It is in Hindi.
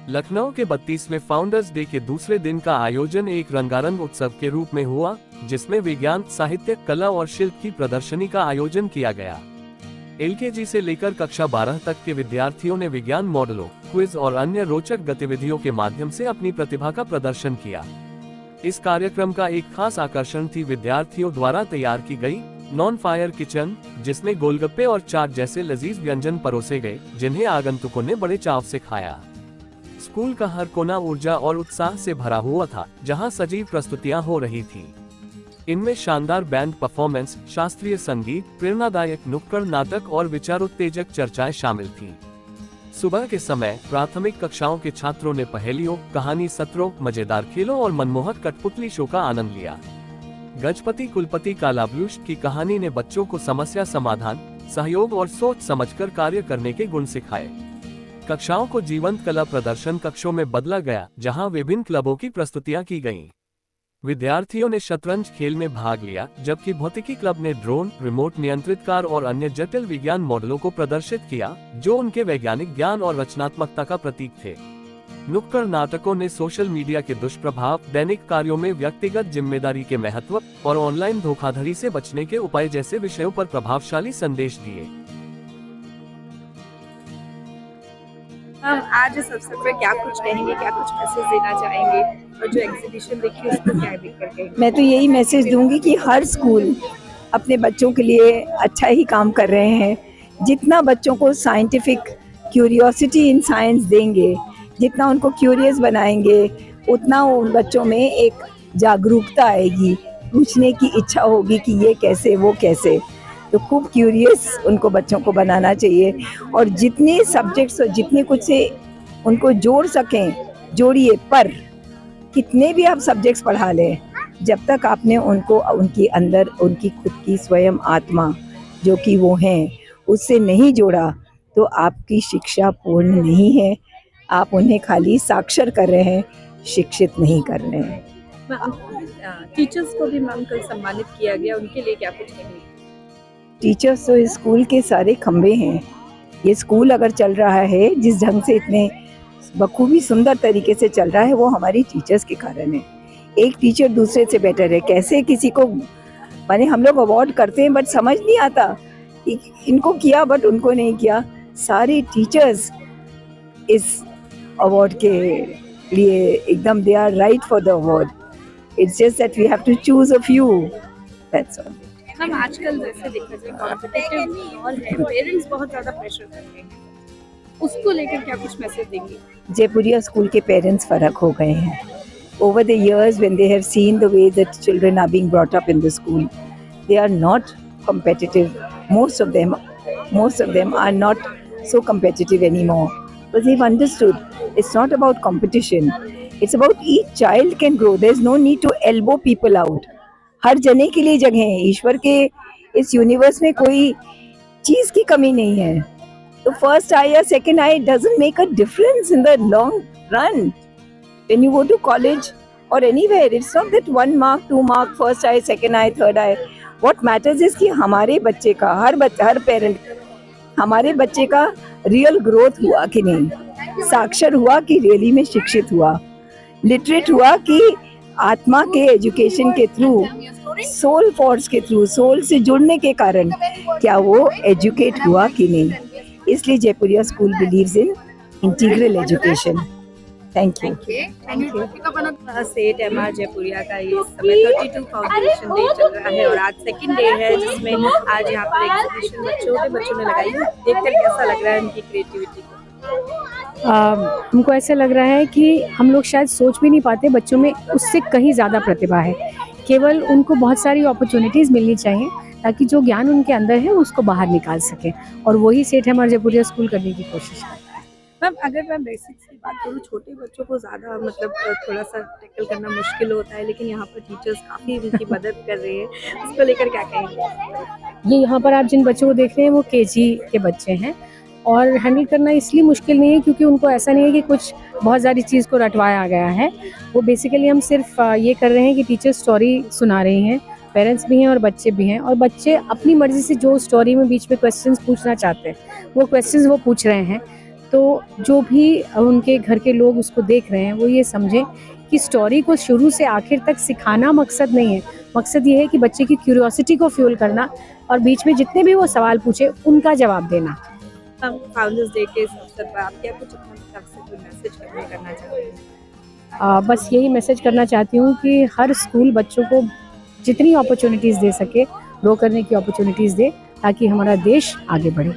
लखनऊ के 32वें फाउंडर्स डे के दूसरे दिन का आयोजन एक रंगारंग उत्सव के रूप में हुआ, जिसमें विज्ञान, साहित्य, कला और शिल्प की प्रदर्शनी का आयोजन किया गया। एलकेजी से लेकर कक्षा 12 तक के विद्यार्थियों ने विज्ञान मॉडलों, क्विज और अन्य रोचक गतिविधियों के माध्यम से अपनी प्रतिभा का प्रदर्शन किया। इस कार्यक्रम का एक खास आकर्षण थी विद्यार्थियों द्वारा तैयार की गई नॉन फायर किचन, जिसमें गोलगप्पे और चाट जैसे लजीज व्यंजन परोसे गए, जिन्हें आगंतुकों ने बड़े चाव से खाया। स्कूल का हर कोना ऊर्जा और उत्साह से भरा हुआ था, जहां सजीव प्रस्तुतियां हो रही थीं। इनमें शानदार बैंड परफॉर्मेंस, शास्त्रीय संगीत, प्रेरणादायक नुक्कड़ नाटक और विचारोत्तेजक चर्चाएं शामिल थीं। सुबह के समय प्राथमिक कक्षाओं के छात्रों ने पहेलियों, कहानी सत्रों, मजेदार खेलों और मनमोहक कठपुतली शो का आनंद लिया। गजपति कुलपति कालाब्लूश की कहानी ने बच्चों को समस्या समाधान, सहयोग और सोच समझकर कार्य करने के गुण सिखाए। कक्षाओं को जीवंत कला प्रदर्शन कक्षों में बदला गया, जहां विभिन्न क्लबों की प्रस्तुतियां की गईं। विद्यार्थियों ने शतरंज खेल में भाग लिया, जबकि भौतिकी क्लब ने ड्रोन, रिमोट नियंत्रित कार और अन्य जटिल विज्ञान मॉडलों को प्रदर्शित किया, जो उनके वैज्ञानिक ज्ञान और रचनात्मकता का प्रतीक थे। नुक्कड़ नाटकों ने सोशल मीडिया के दुष्प्रभाव, दैनिक कार्यों में व्यक्तिगत जिम्मेदारी के महत्व और ऑनलाइन धोखाधड़ी से बचने के उपाय जैसे विषयों पर प्रभावशाली संदेश दिए। हम आज इस अवसर पर क्या कुछ कहेंगे, क्या कुछ मैसेज देना चाहेंगे और जो एग्जीबिशन देखी उसको क्या देखकर कहेंगे? मैं तो यही मैसेज दूंगी कि हर स्कूल अपने बच्चों के लिए अच्छा ही काम कर रहे हैं। जितना बच्चों को साइंटिफिक क्यूरियोसिटी इन साइंस देंगे, जितना उनको क्यूरियस बनाएंगे, उतना उन बच्चों में एक जागरूकता आएगी, पूछने की इच्छा होगी कि ये कैसे, वो कैसे। तो खूब क्यूरियस उनको बच्चों को बनाना चाहिए और जितने सब्जेक्ट्स और जितने कुछ से उनको जोड़ सकें जोड़िए, पर कितने भी आप सब्जेक्ट्स पढ़ा लें, जब तक आपने उनको उनकी अंदर उनकी खुद की स्वयं आत्मा जो कि वो हैं उससे नहीं जोड़ा, तो आपकी शिक्षा पूर्ण नहीं है। आप उन्हें खाली साक्षर कर रहे हैं, शिक्षित नहीं कर रहे हैं। टीचर्स को भी मैम कल सम्मानित किया गया, उनके लिए क्या कुछ कहेंगे? टीचर्स तो इस स्कूल के सारे खंभे हैं। ये स्कूल अगर चल रहा है, जिस ढंग से इतने बखूबी सुंदर तरीके से चल रहा है, वो हमारी टीचर्स के कारण है। एक टीचर दूसरे से बेटर है। कैसे किसी को, माने हम लोग अवार्ड करते हैं बट समझ नहीं आता कि इनको किया बट उनको नहीं किया। सारे टीचर्स इस अवार्ड के लिए एकदम they are right for the award. It's just that we have to choose a few, that's all. हम आजकल जैसे देखा जाए कॉम्पिटिटिव माहौल है, पेरेंट्स बहुत ज़्यादा प्रेशर करते हैं, उसको लेकर क्या कुछ मैसेज देंगे? जयपुरिया स्कूल के पेरेंट्स फर्क हो गए हैं। Over the years, when they have seen the way that children are being brought up in the school, they are not competitive. Most of them are not so competitive anymore. But they've understood it's not about competition. It's about each child can grow. There's no need to elbow people out. हर जने के लिए जगह है। ईश्वर के इस यूनिवर्स में कोई चीज की कमी नहीं है। तो फर्स्ट आई या second I doesn't make a difference in the long run. When you go to college or anywhere, it's not that 1 mark, 2 mark, first eye, second eye, third eye. What matters is कि हमारे बच्चे का, हर पेरेंट, हमारे बच्चे का रियल ग्रोथ हुआ कि नहीं, साक्षर हुआ कि रियली में शिक्षित हुआ, लिटरेट हुआ कि आत्मा के एजुकेशन के थ्रू, सोल फोर्स के थ्रू, सोल से जुड़ने के कारण क्या वो एजुकेट हुआ कि नहीं। इसलिए Jaipuria school believes in integral education. Thank you. सेठ एमआर जयपुरिया का ये समय 32 फाउंडेशन डे चल रहा है और आज सेकंड डे है, जिसमें आज यहाँ पर एग्जीबिशन छोटे बच्चों ने लगाई है। देखकर कैसा लग रहा है उनकी क्रिएटिविटी को? हमको ऐसा लग रहा है कि हम लोग शायद सोच भी नहीं पाते, बच्चों में उससे कहीं ज़्यादा प्रतिभा है। केवल उनको बहुत सारी अपॉर्चुनिटीज़ मिलनी चाहिए ताकि जो ज्ञान उनके अंदर है उसको बाहर निकाल सकें, और वही सेठ एमआर जयपुरिया स्कूल करने की कोशिश करता है। मैम, अगर मैं बेसिक्स की बात करूँ, छोटे बच्चों को ज़्यादा मतलब थोड़ा सा टैकल करना मुश्किल होता है, लेकिन यहाँ पर टीचर्स काफ़ी उनकी मदद कर रहे हैं, उसको लेकर क्या कहेंगे? ये यहाँ पर आप जिन बच्चों को देख रहे हैं वो केजी के बच्चे हैं, और हैंडल करना इसलिए मुश्किल नहीं है क्योंकि उनको ऐसा नहीं है कि कुछ बहुत सारी चीज़ को रटवाया गया है। वो बेसिकली हम सिर्फ ये कर रहे हैं कि टीचर स्टोरी सुना रही हैं, पेरेंट्स भी हैं और बच्चे भी हैं, और बच्चे अपनी मर्ज़ी से जो स्टोरी में बीच में क्वेश्चंस पूछना चाहते हैं वो क्वेश्चंस वो पूछ रहे हैं। तो तो जो भी उनके घर के लोग उसको देख रहे हैं वो ये समझें कि स्टोरी को शुरू से आखिर तक सिखाना मकसद नहीं है। मकसद ये है कि बच्चे की क्यूरियोसिटी को फ्यूल करना और बीच में जितने भी वो सवाल पूछे उनका जवाब देना। हम फाउंडर्स डे के इस अवसर पर आप क्या कुछ अपनी तरफ से कोई मैसेज करना चाहते हैं? बस यही मैसेज करना चाहती हूँ कि हर स्कूल बच्चों को जितनी अपॉर्चुनिटीज़ दे सके ग्रो करने की अपॉर्चुनिटीज़ दे ताकि हमारा देश आगे बढ़े।